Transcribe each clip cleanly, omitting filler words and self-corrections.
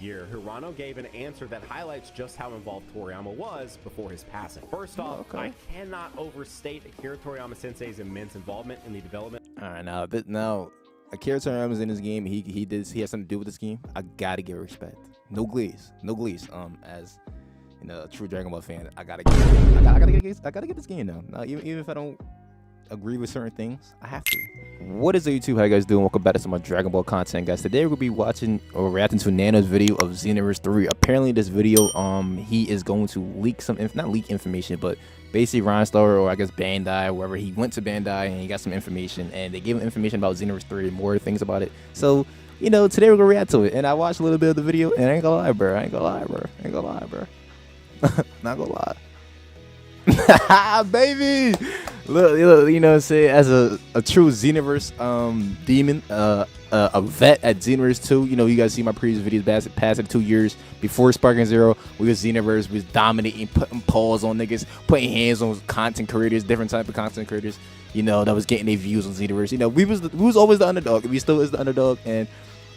year, Hirano gave an answer that highlights just how involved Toriyama was before his passing. First off, I cannot overstate Akira Toriyama Sensei's immense involvement in the development. All right, now Akira Toriyama's in this game. He has something to do with this game. I gotta give respect. No glaze. As you know, a true Dragon Ball fan, I gotta get this game now. Even if I don't agree with certain things, I have to. What is up, YouTube? How you guys doing? Welcome back to some more Dragon Ball content, guys. Today we're gonna be watching or reacting to Nano's video of Xenoverse 3. Apparently this video, he is going to leak some not leak information, but basically Rhinestar, or I guess Bandai, wherever he went to Bandai, and he got some information, and they gave him information about Xenoverse 3 and more things about it. So, you know, today we're gonna react to it, and I watched a little bit of the video, and I ain't gonna lie, bro. Not gonna lie. Baby, look, you know what I'm saying? As a true Xenoverse demon, a vet at Xenoverse 2, you know, you guys see my previous videos past 2 years before Sparking Zero. We was Xenoverse, we was dominating, putting paws on niggas, putting hands on content creators, different type of content creators, you know, that was getting their views on Xenoverse. You know, we was always the underdog, we still is the underdog. And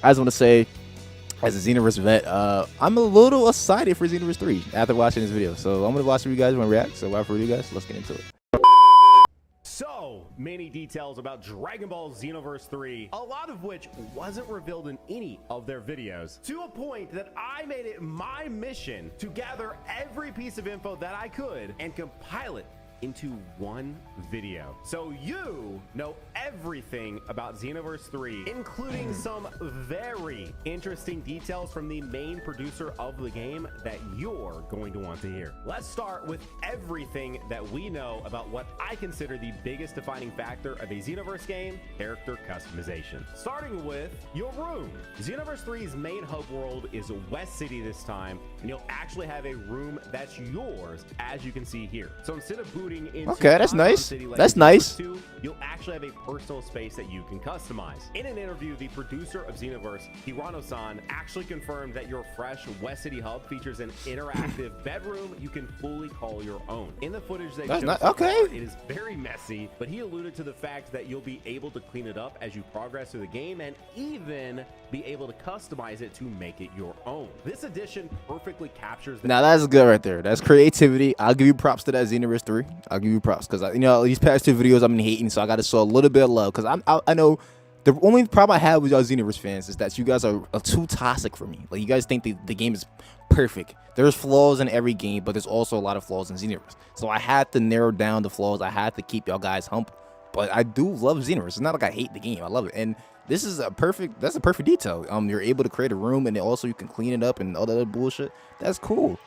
I just want to say, as a Xenoverse vet, I'm a little excited for Xenoverse 3 after watching this video. So I'm gonna watch for you guys when react. So without further ado, guys, let's get into it. So many details about Dragon Ball Xenoverse 3, a lot of which wasn't revealed in any of their videos, to a point that I made it my mission to gather every piece of info that I could and compile it into one video, so you know everything about Xenoverse 3, including some very interesting details from the main producer of the game that you're going to want to hear. Let's start with everything that we know about what I consider the biggest defining factor of a Xenoverse game: character customization. Starting with your room. Xenoverse 3's main hub world is West City this time, and you'll actually have a room that's yours, as you can see here. So instead of booting into that's nice. That's nice. 2, you'll actually have a personal space that you can customize. In an interview, the producer of Xenoverse, Hirano-san, actually confirmed that your fresh West City hub features an interactive bedroom you can fully call your own. In the footage they showed so far, it is very messy, but he alluded to the fact that you'll be able to clean it up as you progress through the game, and even be able to customize it to make it your own. This addition perfectly captures the— Now that's good right there. That's creativity. I'll give you props to that Xenoverse 3. I'll give you props because, you know, these past 2 videos I've been hating, so I got to show a little bit of love because I know the only problem I have with y'all Xenoverse fans is that you guys are too toxic for me. Like, you guys think the game is perfect. There's flaws in every game, but there's also a lot of flaws in Xenoverse. So I had to narrow down the flaws. I had to keep y'all guys humble. But I do love Xenoverse. It's not like I hate the game. I love it. And this is that's a perfect detail. You're able to create a room, and then also you can clean it up and all that other bullshit. That's cool.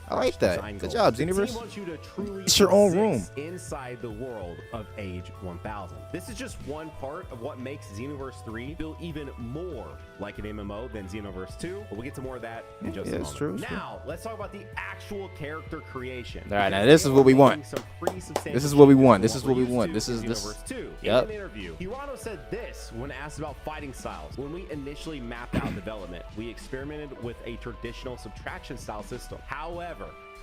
I like that. Good job, Xenoverse. It's your own room inside the world of Age 1000. This is just one part of what makes Xenoverse 3 feel even more like an MMO than Xenoverse 2, but we'll get to more of that in just a moment. True. Now, let's talk about the actual character creation. All right, now this is what we want. This is what we want. This is what we want. This is Xenoverse 2. Yep. In an interview, Hirano said this when asked about fighting styles. When we initially mapped out development, we experimented with a traditional subtraction style system. However,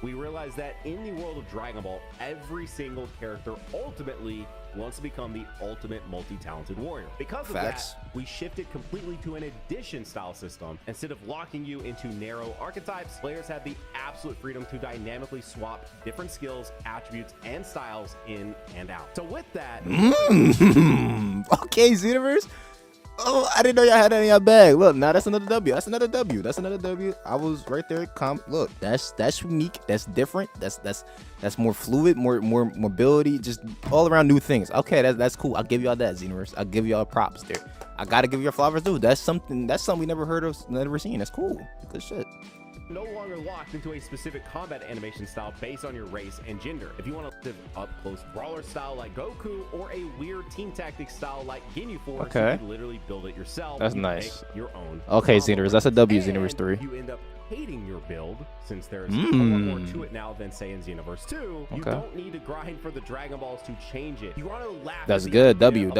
we realized that in the world of Dragon Ball, every single character ultimately wants to become the ultimate multi-talented warrior. Because of that, we shifted completely to an addition style system. Instead of locking you into narrow archetypes, players have the absolute freedom to dynamically swap different skills, attributes, and styles in and out. So with that, okay, Xenoverse. Oh, I didn't know y'all had that in your bag. Look, now that's another W. That's another W. That's another W. I was right there. Look, that's unique. That's different. That's more fluid, more mobility, just all around new things. Okay, that's cool. I'll give y'all that, Xenoverse. I'll give y'all props there. I gotta give y'all flowers too. That's something we never heard of, never seen. That's cool. Good shit. No longer locked into a specific combat animation style based on your race and gender. If you want to live up close brawler style like Goku, or a weird team tactics style like Ginyu Force, you can literally build it yourself. That's nice. Make your own. Okay, Xenoverse, that's a W. Xenoverse 3. You end up hating your build, since there's a lot more to it now than say in Xenoverse 2. You don't need to grind for the Dragon Balls to change it. You want to laugh. That's good. W.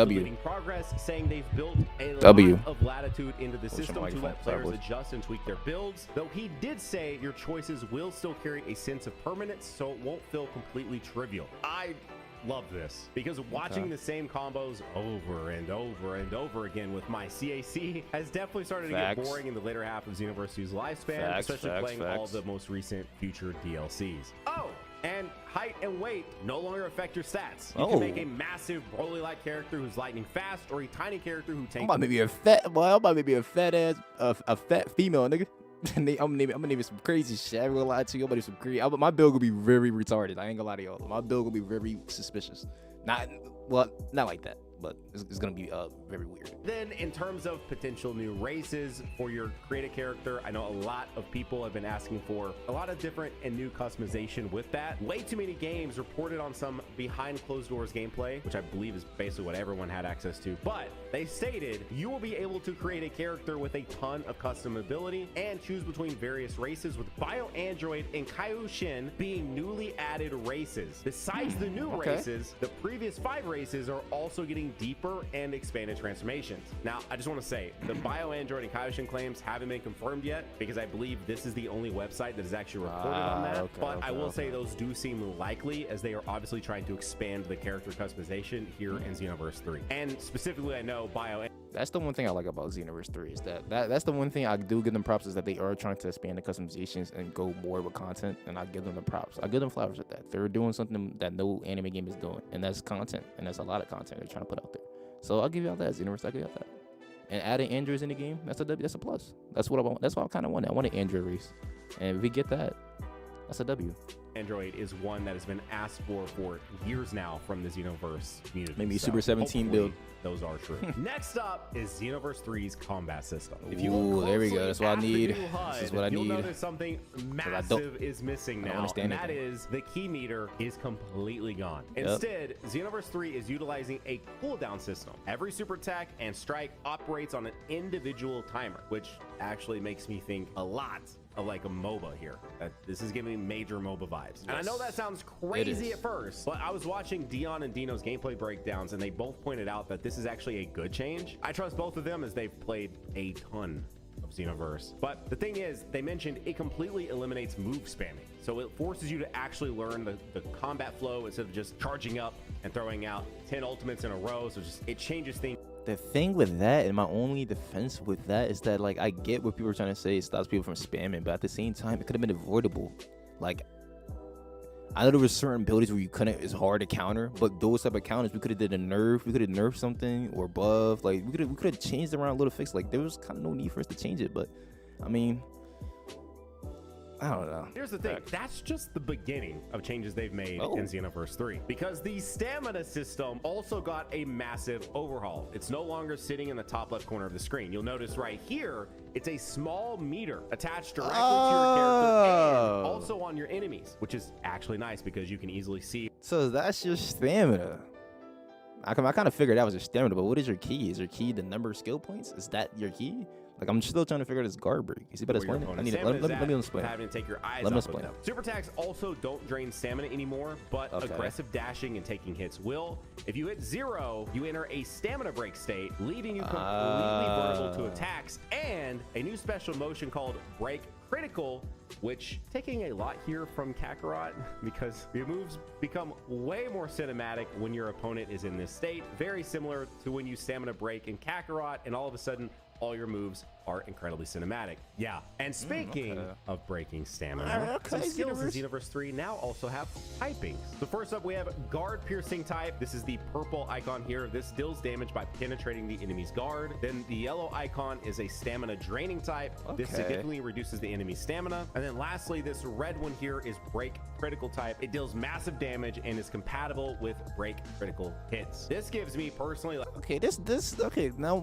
Progress, saying they've built a W. lot of latitude into the system to let players adjust and tweak their builds. Though he did say your choices will still carry a sense of permanence, so it won't feel completely trivial. I loved this because watching the same combos over and over and over again with my CAC has definitely started to get boring in the later half of Xenoverse 2's lifespan, especially playing all the most recent future DLCs. Oh, and height and weight no longer affect your stats. You can make a massive Broly-like character who's lightning fast, or a tiny character who tanks. I'm about to be a fat boy. I'm about to be a fat ass, a fat female nigga. I'm gonna name it some crazy shit. I'm gonna lie to you. I'm gonna do some crazy. My build will be very retarded. I ain't gonna lie to y'all. My build will be very suspicious. Not like that, but it's gonna be very weird. Then in terms of potential new races for your created character, I know a lot of people have been asking for a lot of different and new customization with that. Way too many games reported on some behind closed doors gameplay, which I believe is basically what everyone had access to, but they stated you will be able to create a character with a ton of custom ability and choose between various races, with Bio Android and Kaioshin being newly added races. Besides the new races, the previous 5 races are also getting deeper and expanded transformations. Now, I just want to say the Bio Android and Kaioshin claims haven't been confirmed yet, because I believe this is the only website that is actually reported on that. But I will say those do seem likely, as they are obviously trying to expand the character customization here in Xenoverse 3. And specifically, I know Bio. That's the one thing I like about Xenoverse 3 is that's the one thing I do give them props, is that they are trying to expand the customizations and go more with content, and I give them the props. I give them flowers at that. They're doing something that no anime game is doing, and that's content, and that's a lot of content they're trying to put out there. So I'll give you all that, Xenoverse. I'll give you all that. And adding androids in the game, that's a plus. That's what I want. That's what I kind of wanted. I want an android race, and if we get that, that's a W. Android is one that has been asked for years now from the Xenoverse community. Maybe Super 17 build. Those are true. Next up is Xenoverse 3's combat system. If you look there we go. That's what I need. This is what I need. You'll notice something massive is missing now, and that is the key meter is completely gone. Instead, Xenoverse 3 is utilizing a cooldown system. Every super attack and strike operates on an individual timer, which actually makes me think a lot of like a MOBA here. This is giving me major MOBA vibes. And I know that sounds crazy at first, but I was watching Dion and Dino's gameplay breakdowns, and they both pointed out that this is actually a good change. I trust both of them, as they've played a ton of Xenoverse. But the thing is, they mentioned it completely eliminates move spamming. So it forces you to actually learn the combat flow instead of just charging up and throwing out 10 ultimates in a row. So it changes things. The thing with that, and my only defense with that, is that, like, I get what people are trying to say, it stops people from spamming, but at the same time, it could have been avoidable. Like, I know there were certain abilities where you couldn't, it's hard to counter, but those type of counters, we could have did a nerf, we could have nerfed something or buff, like we could have changed around a little fix. Like, there was kind of no need for us to change it, but I mean, I don't know. Here's the thing. That's just the beginning of changes they've made in Xenoverse 3, because the stamina system also got a massive overhaul. It's no longer sitting in the top left corner of the screen. You'll notice right here, it's a small meter attached directly to your character and also on your enemies, which is actually nice because you can easily see. So that's your stamina. I kind of figured that was your stamina, but what is your key? Is your key the number of skill points? Is that your key? Like, I'm still trying to figure out this guard break. Is he better explain it? I need it. Let me explain. Having to take your eyes off of them. Super attacks also don't drain stamina anymore, but aggressive dashing and taking hits will. If you hit 0, you enter a stamina break state, leaving you completely vulnerable to attacks, and a new special motion called Break Critical, which taking a lot here from Kakarot, because your moves become way more cinematic when your opponent is in this state, very similar to when you stamina break in Kakarot, and all of a sudden all your moves are incredibly cinematic. Yeah, and speaking of breaking stamina, some skills in Xenoverse 3 now also have typings. So first up, we have guard piercing type. This is the purple icon here. This deals damage by penetrating the enemy's guard. Then the yellow icon is a stamina draining type. This significantly reduces the enemy's stamina. And then lastly, this red one here is break critical type. It deals massive damage and is compatible with break critical hits. This gives me personally, like, now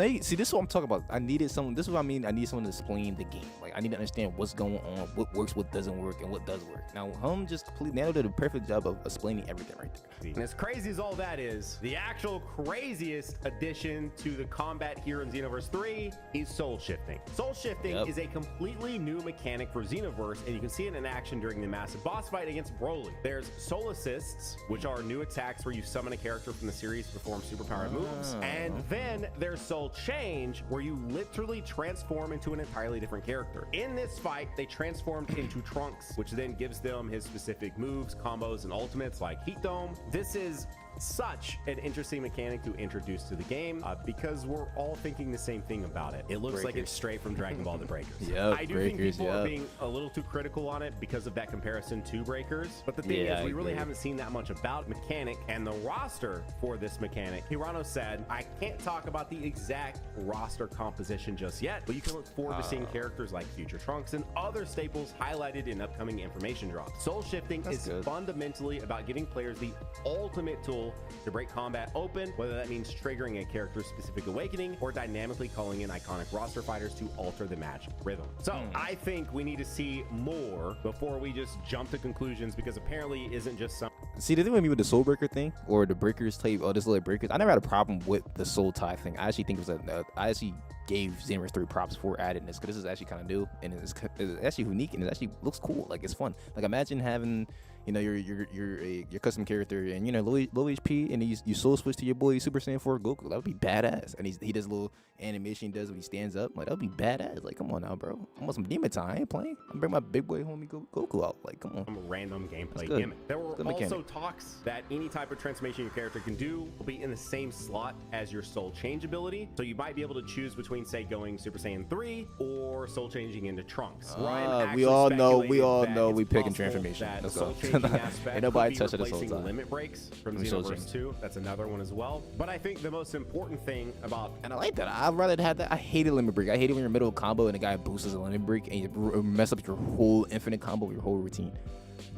you see, this is what I'm talking about. I needed someone. This is what I mean. I need someone to explain the game. Like, I need to understand what's going on, what works, what doesn't work, and what does work. Now, Hum just completely nailed it, a perfect job of explaining everything right there. And as crazy as all that is, the actual craziest addition to the combat here in Xenoverse 3 is soul shifting. Soul shifting is a completely new mechanic for Xenoverse, and you can see it in action during the massive boss fight against Broly. There's soul assists, which are new attacks where you summon a character from the series to perform superpowered moves, and then there's soul change, where you literally effectively transform into an entirely different character. In this fight, they transformed into Trunks, which then gives them his specific moves, combos, and ultimates like Heat Dome. This is such an interesting mechanic to introduce to the game because we're all thinking the same thing about it. It looks like it's straight from Dragon Ball to Breakers. I do think people are being a little too critical on it because of that comparison to Breakers. But the thing is, we really haven't seen that much about mechanic and the roster for this mechanic. Hirano said, I can't talk about the exact roster composition just yet, but you can look forward to seeing characters like future Trunks and other staples highlighted in upcoming information drops. Soul shifting is fundamentally about giving players the ultimate tool to break combat open, whether that means triggering a character's specific awakening or dynamically calling in iconic roster fighters to alter the match rhythm. So I think we need to see more before we just jump to conclusions, because apparently it isn't just some. See, the thing with me with the Soul Breaker thing or the Breakers type, or this little Breakers, I never had a problem with the Soul tie thing. I actually think it was I actually gave Xenoverse 3 props for adding this, because this is actually kind of new and it's actually unique and it actually looks cool. Like, it's fun. Like, imagine having, you know, your custom character and, you know, low HP, and you soul switch to your boy Super Saiyan 4 Goku. That would be badass. And he does a little animation, he does when he stands up. Like, that would be badass. Like, come on now, bro. I'm on some demon time. I ain't playing. I'm bring my big boy homie Goku out. Like, come on. Some random gameplay gimmick. There were also talks that any type of transformation your character can do will be in the same slot as your soul change ability. So you might be able to choose between, say, going Super Saiyan 3 or soul changing into Trunks. We all know we picking transformation. Let's go. Ain't nobody touching this whole time. Limit breaks from Xenoverse 2. That's another one as well. But I think the most important thing about, and I like that. I'd rather have that. I hated limit break. I hate it when you're in the middle of a combo and the guy boosts a limit break and you mess up your whole infinite combo, your whole routine.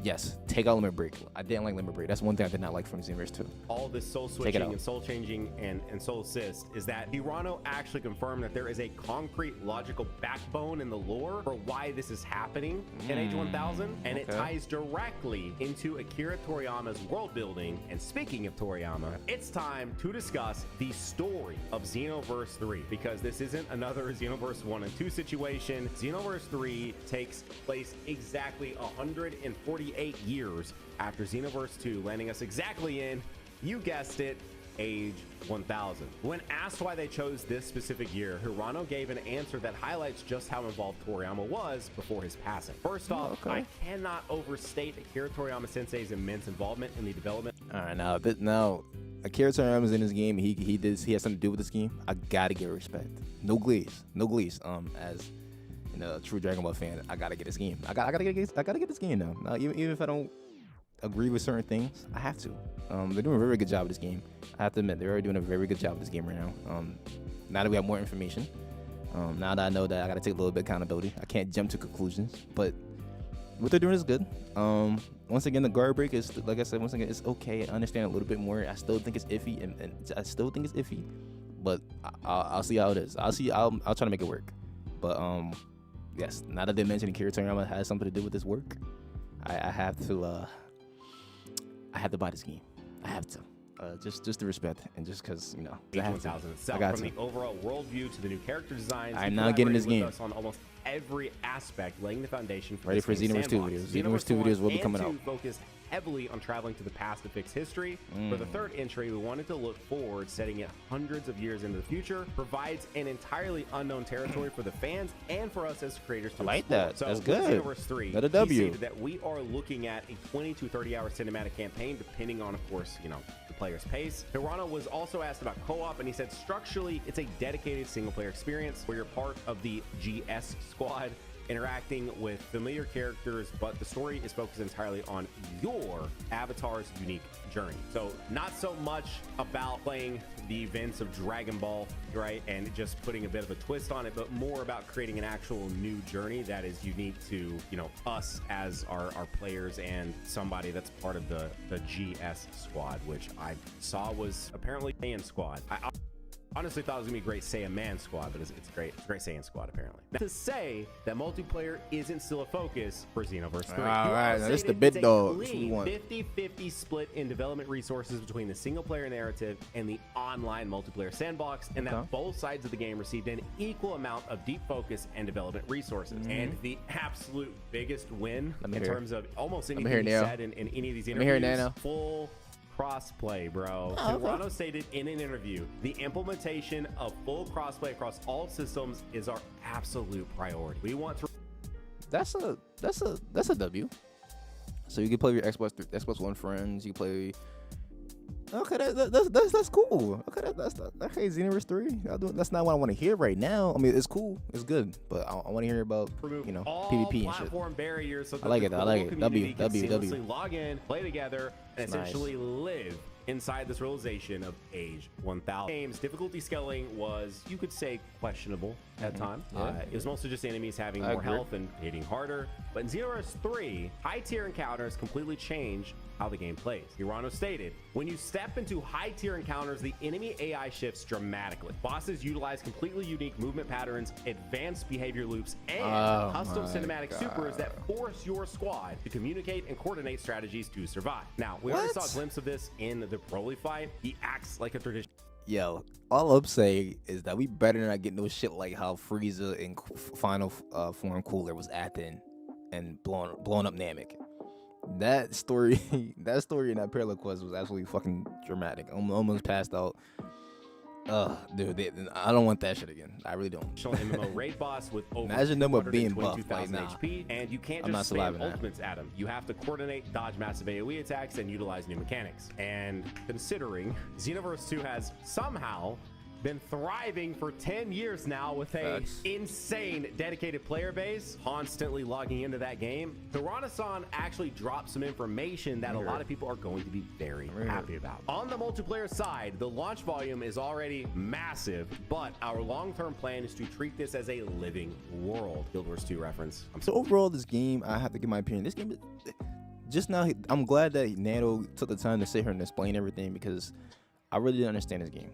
Yes, take out limit break. I didn't like limit break. That's one thing I did not like from Xenoverse 2. All this soul switching and soul changing and soul assist is that Hirano actually confirmed that there is a concrete logical backbone in the lore for why this is happening in Age 1000, and it ties directly into Akira Toriyama's world building. And speaking of Toriyama, it's time to discuss the story of Xenoverse 3, because this isn't another Xenoverse 1 and 2 situation. Xenoverse 3 takes place exactly 148 years after Xenoverse 2, landing us exactly in, you guessed it, Age 1000. When asked why they chose this specific year, Hirano gave an answer that highlights just how involved Toriyama was before his passing. First off, I cannot overstate Akira Toriyama Sensei's immense involvement in the development. All right, now Akira Toriyama's in this game. He has something to do with this game. I gotta give respect. No glaze. As you know, a true Dragon Ball fan, I gotta get this game. I gotta get this game now. Even if I don't agree with certain things, I have to. They're doing a very good job with this game. I have to admit, they're already doing a very good job with this game right now. Now that we have more information, now that I know that I gotta take a little bit of accountability, I can't jump to conclusions, but what they're doing is good. Once again, the guard break is, like I said, once again, it's okay. I understand a little bit more. I still think it's iffy, and I still think it's iffy, but I'll see how it is. I'll try to make it work. But yes, now that they mentioned Akira Toriyama has something to do with this work, I have to buy this game. I have to. Just to respect, and just because, you know, Age 1000 itself, from the overall worldview to the new character designs. I'm not getting this game on almost every aspect, laying the foundation for ready for Xenoverse 2 videos. Xenoverse 2 videos will be coming out. Focused heavily on traveling to the past to fix history. For the third entry, we wanted to look forward, setting it hundreds of years into the future, provides an entirely unknown territory for the fans and for us as creators to like explore. that. So that's good. Xenoverse 3, Got a W. he stated that we are looking at a 20 to 30 hour cinematic campaign, depending on, of course, you know, the player's pace. Hirano was also asked about co-op, and he said structurally it's a dedicated single player experience where you're part of the GS squad, interacting with familiar characters, but the story is focused entirely on your avatar's unique journey. So not so much about playing the events of Dragon Ball, right, and just putting a bit of a twist on it, but more about creating an actual new journey that is unique to, you know, us as our players and somebody that's part of the GS squad, which I saw was apparently Saiyan squad. I honestly thought it was gonna be a great Saiyan Man squad, but it's great Saiyan squad apparently. Now, to say that multiplayer isn't still a focus for Xenoverse 3. All right, now this is the big dog. 50-50 split in development resources between the single player narrative and the online multiplayer sandbox, and that both sides of the game received an equal amount of deep focus and development resources. And the absolute biggest win in terms of almost anything you said in any of these interviews, full crossplay, bro. Oh, okay. Toronto stated in an interview, the implementation of full crossplay across all systems is our absolute priority. We want to. That's a W. So you can play with your Xbox One friends. You play. Okay, that's cool. Okay, that's okay. Xenoverse 3. That's not what I want to hear right now. I mean, it's cool, it's good, but I want to hear about all PvP and shit. platform barriers so that I like the it. I like global it. community can W. seamlessly log in, play together, and Nice. essentially live inside this realization of age 1000. Game's difficulty scaling was, you could say, questionable at times. Yeah. It was mostly just enemies having I more agree. health and hitting harder. But in Xenoverse 3, high tier encounters completely changed how the game plays. Urano stated, when you step into high tier encounters, the enemy AI shifts dramatically. Bosses utilize completely unique movement patterns, advanced behavior loops, and custom my cinematic God. supers that force your squad to communicate and coordinate strategies to survive. Now, we already What? saw a glimpse of this in the Broly fight. He acts like a traditional. Yo, all I'm saying is that we better not get no shit like how Frieza in Final Form Cooler was acting and blowing up Namek. That story, in that parallel quest was absolutely fucking dramatic. I almost passed out. Dude, I don't want that shit again. I really don't. MMO raid boss with over Imagine them with being buffed, 222,000 like, nah. HP, and you can't I'm just not spam surviving that. ultimates at him. You have to coordinate, dodge massive AoE attacks, and utilize new mechanics. And considering Xenoverse 2 has somehow been thriving for 10 years now with a Facts. insane dedicated player base, constantly logging into that game, Toronto-san actually dropped some information that a lot of people are going to be very happy about. On the multiplayer side, the launch volume is already massive, but our long-term plan is to treat this as a living world. Guild Wars 2 reference. So overall, this game, I have to give my opinion. This game, just now, I'm glad that Nano took the time to sit here and explain everything because I really didn't understand this game.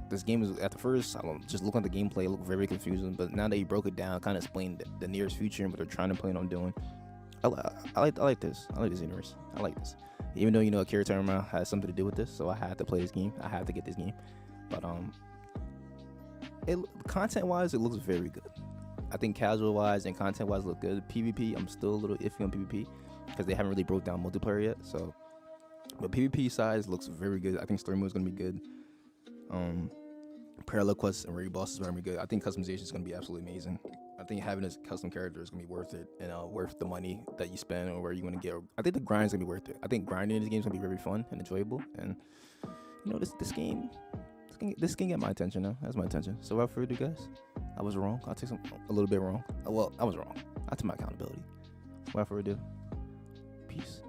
This game is at the first, I don't just look at the gameplay, it looked very confusing. But now that he broke it down, kind of explained the nearest future and what they're trying to plan on doing, I like this. I like this universe. I like this. Even though Akira Toriyama has something to do with this, so I had to play this game. I had to get this game. But content-wise, it looks very good. I think casual-wise and content-wise look good. PvP, I'm still a little iffy on PvP because they haven't really broke down multiplayer yet. So, but PvP size looks very good. I think story mode is gonna be good. Parallel quests and raid bosses are gonna be good. I think customization is gonna be absolutely amazing. I think having this custom character is gonna be worth it and worth the money that you spend or where you want to get. I think the grind is gonna be worth it. I think grinding in this game is gonna be very fun and enjoyable. And this game got my attention now. That's my attention. So without further ado, guys, I was wrong. I'll take a little bit wrong. Well, I was wrong. I took my accountability. Without further ado, peace.